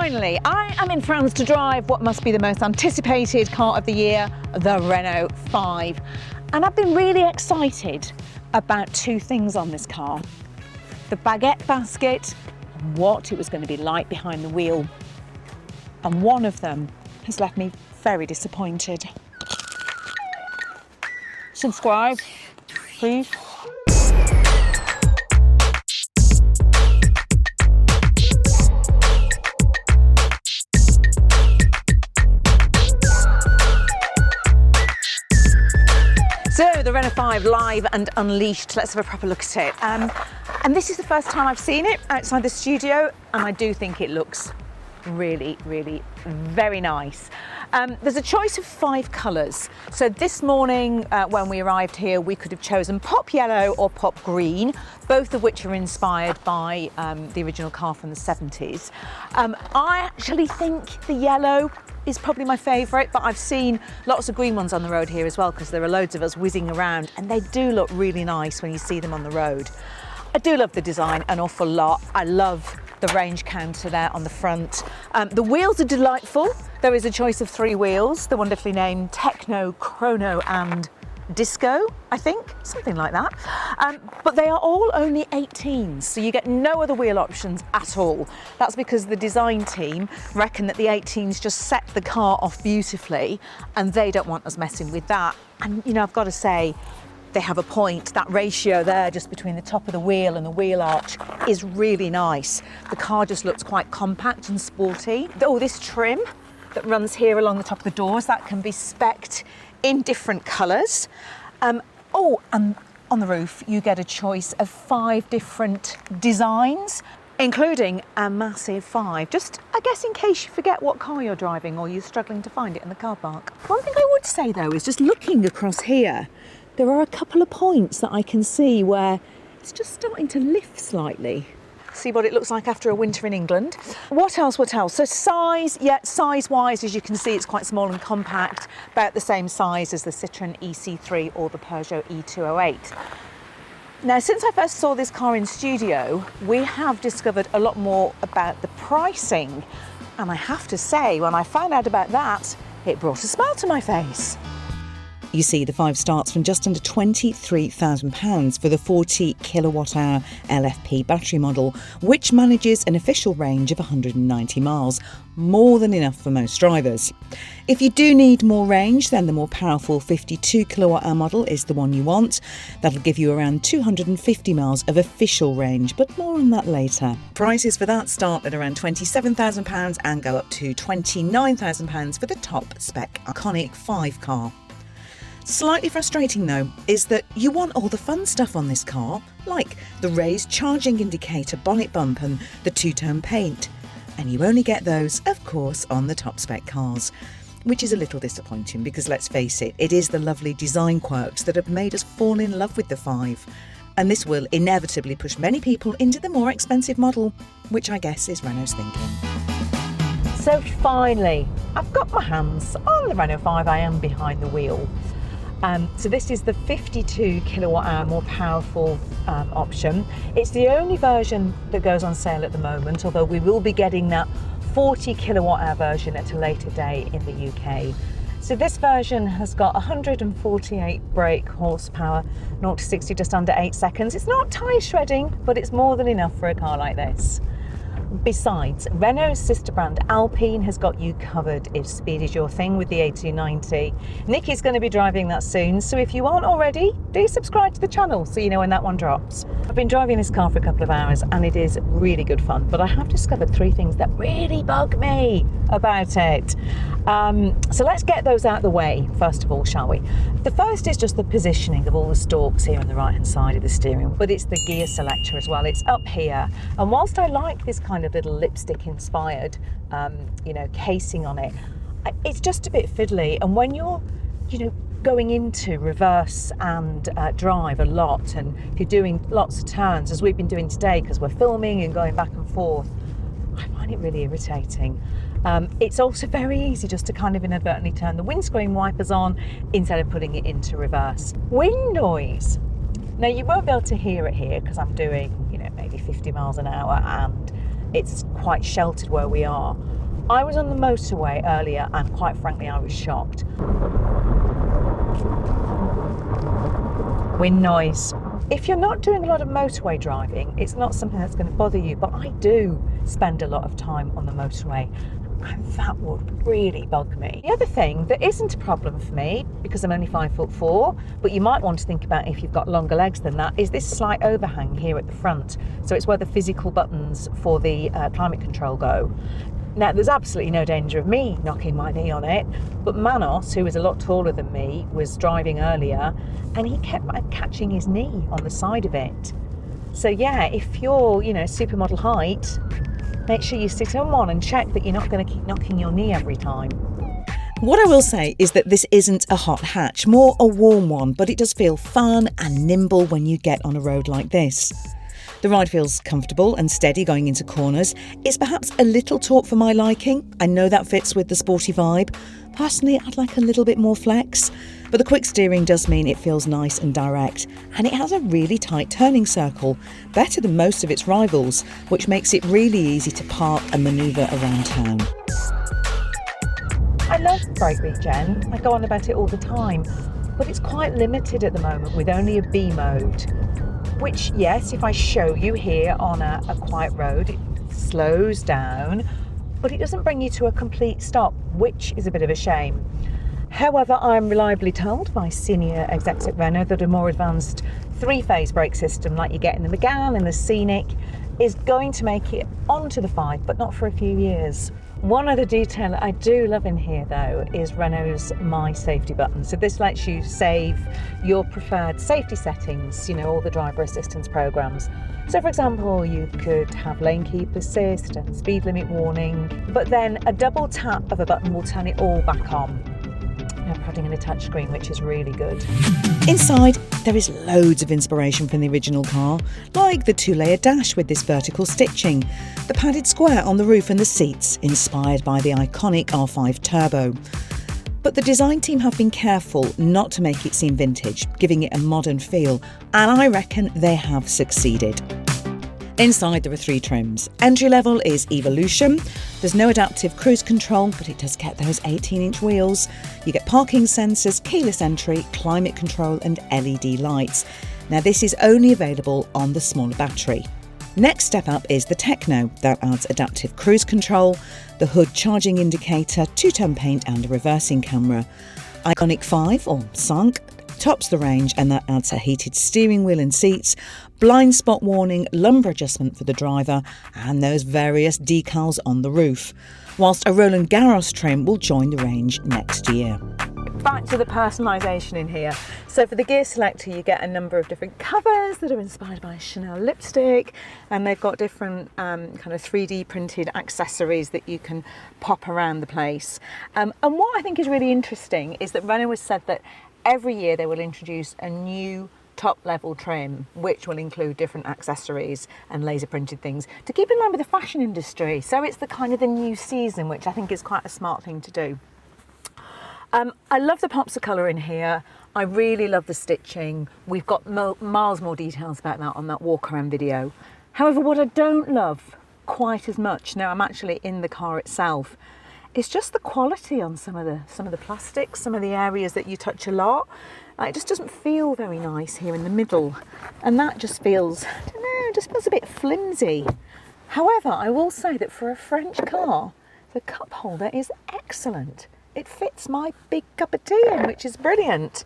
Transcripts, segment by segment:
Finally, I am in France to drive what must be the most anticipated car of the year, the Renault 5. And I've been really excited about two things on this car. The baguette basket and what it was going to be like behind the wheel. And one of them has left me very disappointed. Subscribe, please. So the Renault 5 live and unleashed. Let's have a proper look at it. And this is the first time I've seen it outside the studio, and I do think it looks really, really very nice. There's a choice of 5 colours. So this morning when we arrived here, we could have chosen pop yellow or pop green, both of which are inspired by the original car from the 70s. I actually think the yellow is probably my favourite, but I've seen lots of green ones on the road here as well, because there are loads of us whizzing around, and they do look really nice when you see them on the road. I do love the design an awful lot. I love the range counter there on the front. The wheels are delightful. There is a choice of 3 wheels, the wonderfully named Techno, Chrono and Disco, I think, something like that. But they are all only 18s, so you get no other wheel options at all. That's because the design team reckon that the 18s just set the car off beautifully, and they don't want us messing with that. And you know, I've got to say, they have a point. That ratio there just between the top of the wheel and the wheel arch is really nice. The car just looks quite compact and sporty. Oh, this trim that runs here along the top of the doors, that can be spec'd in different colours. Oh, and on the roof you get a choice of 5 different designs, including a massive 5, just I guess in case you forget what car you're driving or you're struggling to find it in the car park. One thing I would say though is just looking across here, there are a couple of points that I can see where it's just starting to lift slightly. See what it looks like after a winter in England. What else? So size, yeah, size-wise, as you can see, it's quite small and compact, about the same size as the Citroën EC3 or the Peugeot E208. Now, since I first saw this car in studio, we have discovered a lot more about the pricing. And I have to say, when I found out about that, it brought a smile to my face. You see, the 5 starts from just under £23,000 for the 40 kilowatt-hour LFP battery model, which manages an official range of 190 miles, more than enough for most drivers. If you do need more range, then the more powerful 52 kilowatt-hour model is the one you want. That'll give you around 250 miles of official range, but more on that later. Prices for that start at around £27,000 and go up to £29,000 for the top spec iconic 5 car. Slightly frustrating though is that you want all the fun stuff on this car, like the raised charging indicator bonnet bump and the 2-tone paint, and you only get those, of course, on the top spec cars, which is a little disappointing because, let's face it, it is the lovely design quirks that have made us fall in love with the 5, and this will inevitably push many people into the more expensive model, which I guess is Renault's thinking. So finally, I've got my hands on the Renault 5. I am behind the wheel. So this is the 52 kilowatt hour more powerful option. It's the only version that goes on sale at the moment, although we will be getting that 40 kilowatt hour version at a later day in the UK. So this version has got 148 brake horsepower, 0 to 60 just under 8 seconds. It's not tyre shredding, but it's more than enough for a car like this. Besides, Renault's sister brand Alpine has got you covered if speed is your thing with the A290. Nikki's going to be driving that soon, so if you aren't already, do subscribe to the channel so you know when that one drops. I've been driving this car for a couple of hours and it is really good fun, but I have discovered 3 things that really bug me about it. So let's get those out of the way first of all, shall we? The first is just the positioning of all the stalks here on the right hand side of the steering wheel, but it's the gear selector as well. It's up here, and whilst I like this kind of little lipstick inspired casing on it, it's just a bit fiddly, and when you're going into reverse and drive a lot, and if you're doing lots of turns as we've been doing today because we're filming and going back and forth, I find it really irritating. It's also very easy just to kind of inadvertently turn the windscreen wipers on instead of putting it into reverse. Wind noise. Now you won't be able to hear it here because I'm doing maybe 50 miles an hour and it's quite sheltered where we are. I was on the motorway earlier and quite frankly I was shocked. Wind noise. If you're not doing a lot of motorway driving, it's not something that's going to bother you, but I do spend a lot of time on the motorway and that would really bug me. The other thing that isn't a problem for me, because I'm only 5'4", but you might want to think about if you've got longer legs than that, is this slight overhang here at the front. So it's where the physical buttons for the climate control go. Now, there's absolutely no danger of me knocking my knee on it, but Manos, who is a lot taller than me, was driving earlier and he kept catching his knee on the side of it. So yeah, if you're, supermodel height, make sure you sit on one and check that you're not going to keep knocking your knee every time. What I will say is that this isn't a hot hatch, more a warm one, but it does feel fun and nimble when you get on a road like this. The ride feels comfortable and steady going into corners. It's perhaps a little taut for my liking. I know that fits with the sporty vibe. Personally, I'd like a little bit more flex. But the quick steering does mean it feels nice and direct. And it has a really tight turning circle, better than most of its rivals, which makes it really easy to park and manoeuvre around town. I love brake regen. I go on about it all the time. But it's quite limited at the moment with only a B mode. Which, yes, if I show you here on a quiet road, it slows down, but it doesn't bring you to a complete stop, which is a bit of a shame. However, I'm reliably told by senior execs at Renault that a more advanced 3-phase brake system like you get in the Megane and the Scenic is going to make it onto the 5, but not for a few years. One other detail I do love in here though is Renault's My Safety button. So this lets you save your preferred safety settings, all the driver assistance programs. So for example, you could have lane keep assist and speed limit warning, but then a double tap of a button will turn it all back on. Putting in a touchscreen, which is really good. Inside, there is loads of inspiration from the original car, like the 2-layer dash with this vertical stitching, the padded square on the roof and the seats, inspired by the iconic R5 Turbo. But the design team have been careful not to make it seem vintage, giving it a modern feel, and I reckon they have succeeded. Inside there are 3 trims. Entry level is Evolution. There's no adaptive cruise control, but it does get those 18-inch wheels. You get parking sensors, keyless entry, climate control and LED lights. Now this is only available on the smaller battery. Next step up is the Techno. That adds adaptive cruise control, the hood charging indicator, 2-tone paint and a reversing camera. Ioniq 5 or Sunk tops the range and that adds a heated steering wheel and seats, blind spot warning, lumbar adjustment for the driver and those various decals on the roof, whilst a Roland Garros trim will join the range next year. Back to the personalisation in here. So for the gear selector you get a number of different covers that are inspired by Chanel lipstick, and they've got different kind of 3D printed accessories that you can pop around the place. And what I think is really interesting is that Renault has said that every year they will introduce a new top level trim which will include different accessories and laser printed things to keep in line with the fashion industry. So it's the kind of the new season, which I think is quite a smart thing to do. I love the pops of colour in here. I really love the stitching. We've got miles more details about that on that walk around video. However, what I don't love quite as much, now I'm actually in the car itself, is just the quality on some of the plastics, some of the areas that you touch a lot. It just doesn't feel very nice here in the middle, and that just feels, I don't know, just feels a bit flimsy. However, I will say that for a French car, the cup holder is excellent. It fits my big cup of tea in, which is brilliant.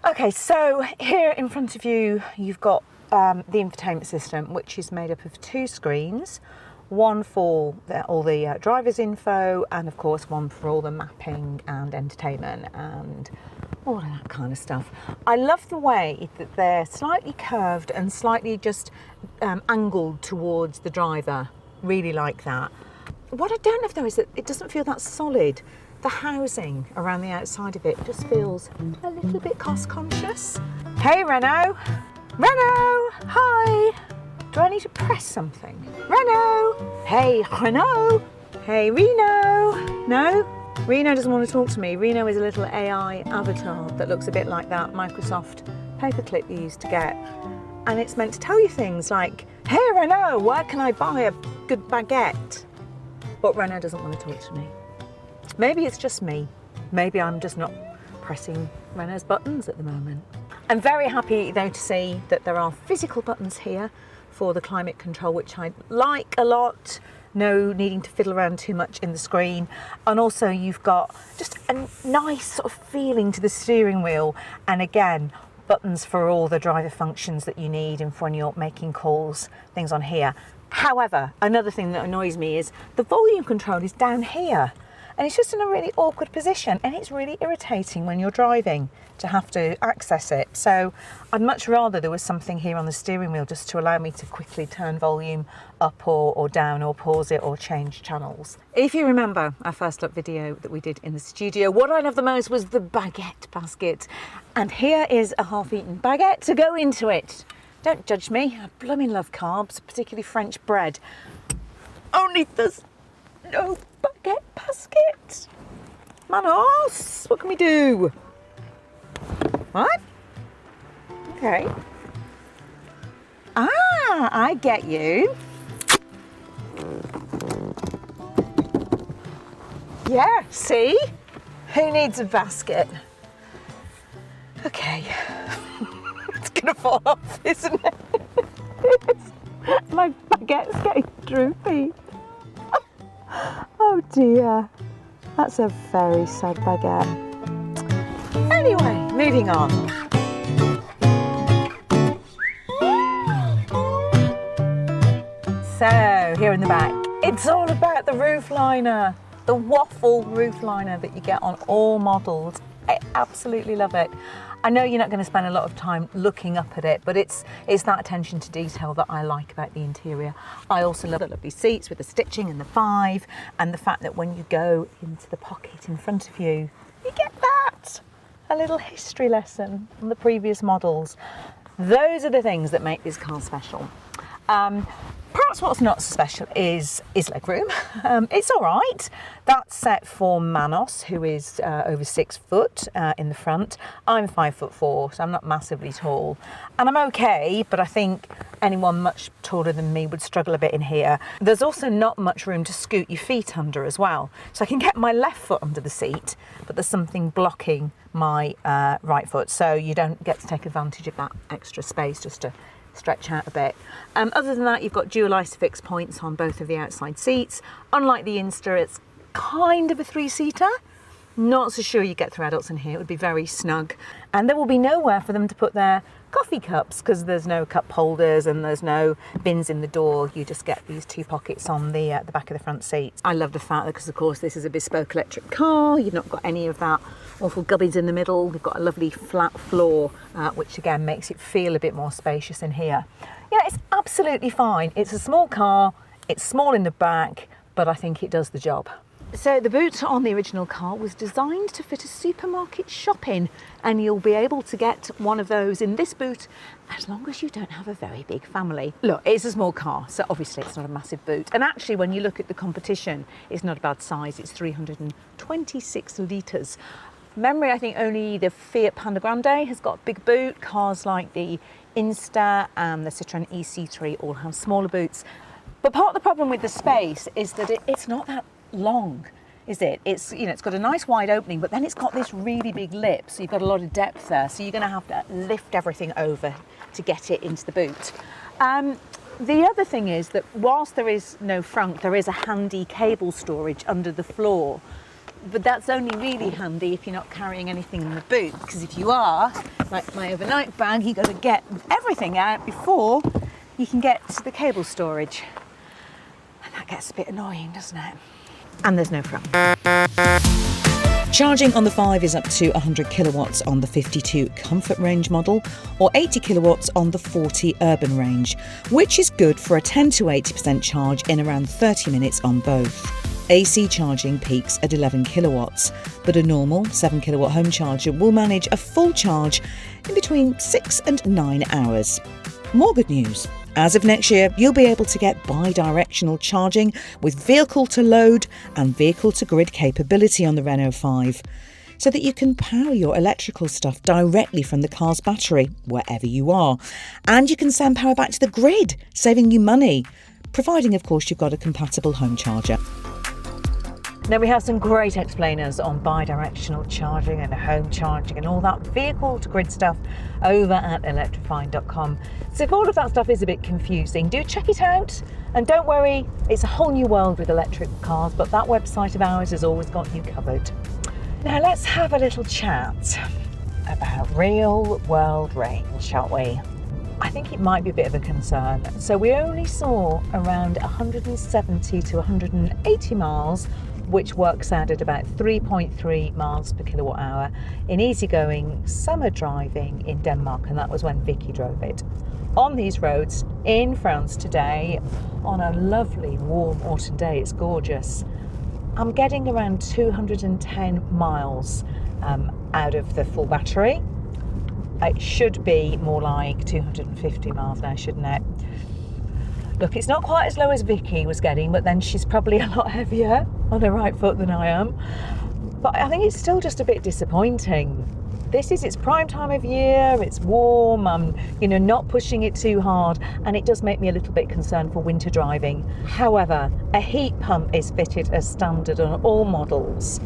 Okay, so here in front of you, you've got the infotainment system, which is made up of 2 screens. One for all the driver's info, and of course one for all the mapping and entertainment and all of that kind of stuff. I love the way that they're slightly curved and slightly just angled towards the driver. Really like that. What I don't love though is that it doesn't feel that solid. The housing around the outside of it just feels a little bit cost conscious. Hey Renault! Renault! Hi! Do I need to press something? Renault! Hey Renault! Hey Reno! No? Reno doesn't want to talk to me. Reno is a little AI avatar that looks a bit like that Microsoft paperclip you used to get. And it's meant to tell you things like, hey Renault, where can I buy a good baguette? but Renault doesn't want to talk to me. Maybe it's just me. Maybe I'm just not pressing Renault's buttons at the moment. I'm very happy though to see that there are physical buttons here for the climate control, which I like a lot. No needing to fiddle around too much in the screen. And also you've got just a nice sort of feeling to the steering wheel. And again, buttons for all the driver functions that you need and for when you're making calls, things on here. However, another thing that annoys me is the volume control is down here. And it's just in a really awkward position, and it's really irritating when you're driving to have to access it. So I'd much rather there was something here on the steering wheel just to allow me to quickly turn volume up or down, or pause it or change channels. If you remember our first look video that we did in the studio, what I loved the most was the baguette basket. And here is a half-eaten baguette to go into it. Don't judge me, I blooming love carbs, particularly French bread. Only there's no baguette basket. Manos, what can we do? What? Okay. Ah, I get you. Yeah, see? Who needs a basket? Okay. It's gonna fall off, isn't it? My baguette's getting droopy. Oh dear, that's a very sad baguette. Anyway, moving on. So, here in the back, it's all about the roof liner, the waffle roof liner that you get on all models. I absolutely love it. I know you're not going to spend a lot of time looking up at it, but it's that attention to detail that I like about the interior. I also love the lovely seats with the stitching and the 5, and the fact that when you go into the pocket in front of you, you get that. A little history lesson on the previous models. Those are the things that make this car special. Perhaps what's not special is legroom. It's all right. That's set for Manos, who is over 6 foot in the front. I'm 5'4", so I'm not massively tall. And I'm okay, but I think anyone much taller than me would struggle a bit in here. There's also not much room to scoot your feet under as well. So I can get my left foot under the seat, but there's something blocking my right foot. So you don't get to take advantage of that extra space just to stretch out a bit. Other than that, you've got dual ISOFIX points on both of the outside seats. Unlike the Insta, it's kind of a 3-seater. Not so sure you get 3 adults in here. It would be very snug. And there will be nowhere for them to put their coffee cups because there's no cup holders and there's no bins in the door. You just get these 2 pockets on the back of the front seats. I love the fact that, because of course this is a bespoke electric car, you've not got any of that awful gubbins in the middle. We've got a lovely flat floor, which again makes it feel a bit more spacious in here. Yeah, it's absolutely fine. It's a small car, it's small in the back, but I think it does the job. So the boot on the original car was designed to fit a supermarket shop in, and you'll be able to get one of those in this boot as long as you don't have a very big family. Look, it's a small car, so obviously it's not a massive boot. And actually, when you look at the competition, it's not a bad size. It's 326 litres. Memory, I think only the Fiat Panda Grande has got a big boot. Cars like the Insta and the Citroën EC3 all have smaller boots. But part of the problem with the space is that it's not that long, is it? It's, you know, it's got a nice wide opening, but then it's got this really big lip, so you've got a lot of depth there, so you're going to have to lift everything over to get it into the boot. The other thing is that whilst there is no front, there is a handy cable storage under the floor, but that's only really handy if you're not carrying anything in the boot, because if you are, like my overnight bag, you've got to get everything out before you can get to the cable storage, and that gets a bit annoying, doesn't it? And there's no front. Charging on the 5 is up to 100 kilowatts on the 52 Comfort range model, or 80 kilowatts on the 40 Urban range, which is good for a 10 to 80% charge in around 30 minutes on both. AC charging peaks at 11 kilowatts, but a normal 7 kilowatt home charger will manage a full charge in between 6 and 9 hours. More good news. As of next year, you'll be able to get bi-directional charging with vehicle-to-load and vehicle-to-grid capability on the Renault 5, so that you can power your electrical stuff directly from the car's battery, wherever you are. And you can send power back to the grid, saving you money, providing, of course, you've got a compatible home charger. Now we have some great explainers on bi-directional charging and home charging and all that vehicle to grid stuff over at electrifying.com. So if all of that stuff is a bit confusing, do check it out. And don't worry, it's a whole new world with electric cars, but that website of ours has always got you covered. Now let's have a little chat about real world range, shall we? I think it might be a bit of a concern. So we only saw around 170 to 180 miles, which works out at about 3.3 miles per kilowatt hour in easygoing summer driving in Denmark, and that was when Vicky drove it. On these roads in France today, on a lovely warm autumn day, it's gorgeous, I'm getting around 210 miles out of the full battery. It should be more like 250 miles now, shouldn't it? Look, it's not quite as low as Vicky was getting, but then she's probably a lot heavier on her right foot than I am. But I think it's still just a bit disappointing. This is its prime time of year, it's warm, I'm not pushing it too hard, and it does make me a little bit concerned for winter driving. However, a heat pump is fitted as standard on all models,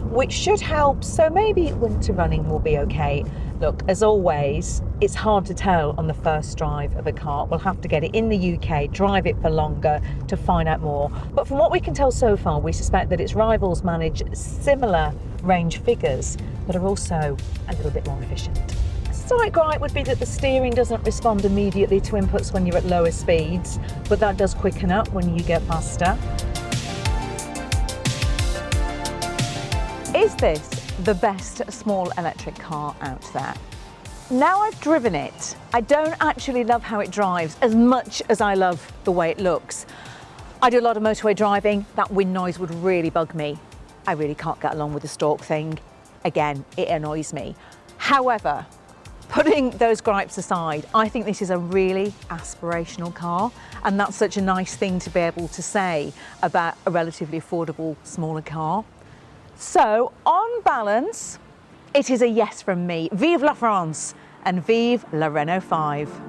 which should help, so maybe winter running will be okay. Look, as always, it's hard to tell on the first drive of a car. We'll have to get it in the UK, drive it for longer to find out more. But from what we can tell so far, we suspect that its rivals manage similar range figures, but are also a little bit more efficient. A slight gripe would be that the steering doesn't respond immediately to inputs when you're at lower speeds, but that does quicken up when you get faster. Is this the best small electric car out there? Now I've driven it, I don't actually love how it drives as much as I love the way it looks. I do a lot of motorway driving, that wind noise would really bug me. I really can't get along with the stalk thing. Again, it annoys me. However, putting those gripes aside, I think this is a really aspirational car, and that's such a nice thing to be able to say about a relatively affordable, smaller car. So, on balance, it is a yes from me. Vive la France and vive la Renault 5.